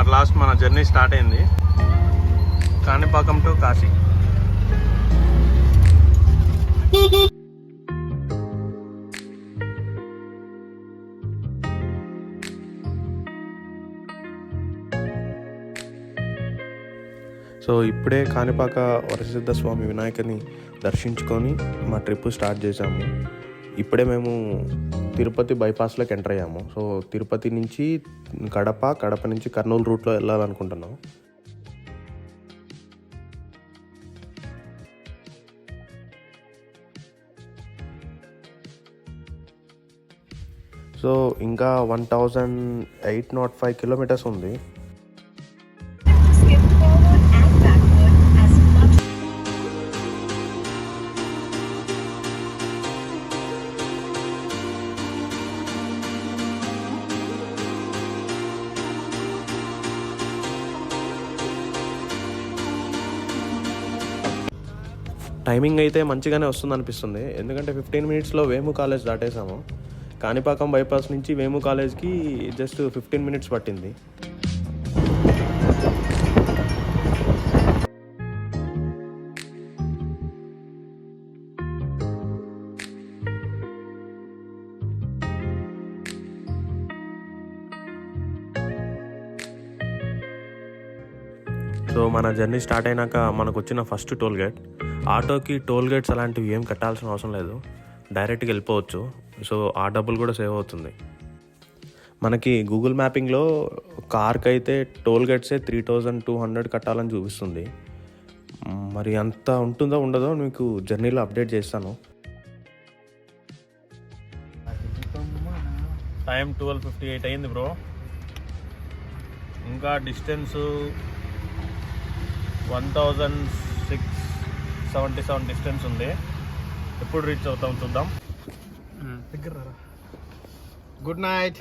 At last మన journey start అయింది. Kanipakam to Kashi. So ఇప్పుడే కాణిపాక వరసిద్ధ స్వామి వినాయకుని దర్శించుకొని మా ట్రిప్ స్టార్ట్ చేసాము. ఇప్పుడే మేము తిరుపతి బైపాస్లోకి ఎంటర్ అయ్యాము. సో తిరుపతి నుంచి కడప నుంచి కర్నూలు రూట్లో వెళ్ళాలనుకుంటున్నాం. సో ఇంకా 1805 కిలోమీటర్స్ ఉంది. టైమింగ్ అయితే మంచిగానే వస్తుంది అనిపిస్తుంది, ఎందుకంటే 15 మినిట్స్లో వేము కాలేజ్ దాటేసాము. కాణిపాకం బైపాస్ నుంచి వేము కాలేజ్కి జస్ట్ 15 మినిట్స్ పట్టింది. సో మన జర్నీ స్టార్ట్ అయినాక మనకు వచ్చిన ఫస్ట్ టోల్ గేట్. ఆటోకి టోల్ గేట్స్ అలాంటివి ఏం కట్టాల్సిన అవసరం లేదు, డైరెక్ట్గా వెళ్ళిపోవచ్చు. సో ఆ డబ్బులు కూడా సేవ్ అవుతుంది. మనకి గూగుల్ మ్యాపింగ్లో కార్కి అయితే టోల్ గేట్సే 3200 కట్టాలని చూపిస్తుంది. మరి అంత ఉంటుందో ఉండదో మీకు జర్నీలో అప్డేట్ చేస్తాను. టైం 12:58 అయింది బ్రో. ఇంకా డిస్టెన్స్ 1677 డిస్టెన్స్ ఉంది. ఎప్పుడు రీచ్ అవుతాం చూద్దాం. Good night.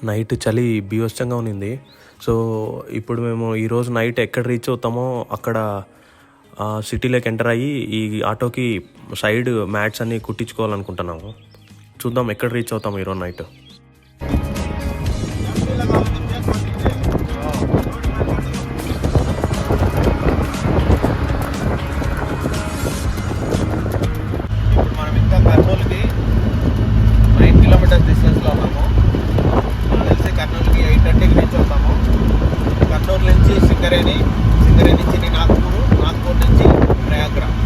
నైట్ చలి బీభత్సంగా ఉన్నింది. సో ఇప్పుడు మేము ఈరోజు నైట్ ఎక్కడ రీచ్ అవుతామో అక్కడ సిటీలోకి ఎంటర్ అయ్యి ఈ ఆటోకి సైడ్ మ్యాట్స్ అన్నీ కుట్టించుకోవాలనుకుంటున్నాము. చూద్దాం ఎక్కడ రీచ్ అవుతాము ఈరోజు నైట్. మనం ఇంకా కర్నూలుకి 9 కిలోమీటర్స్ డిస్టెన్స్లో ఉన్నాము. తెలిసి కర్నూలుకి 8:30కి రీచ్ అవుతాము. కర్నూలు నుంచి సింగరేణి నుంచి నాగ్పూర్ నుంచి ప్రయాగ్రాజ్.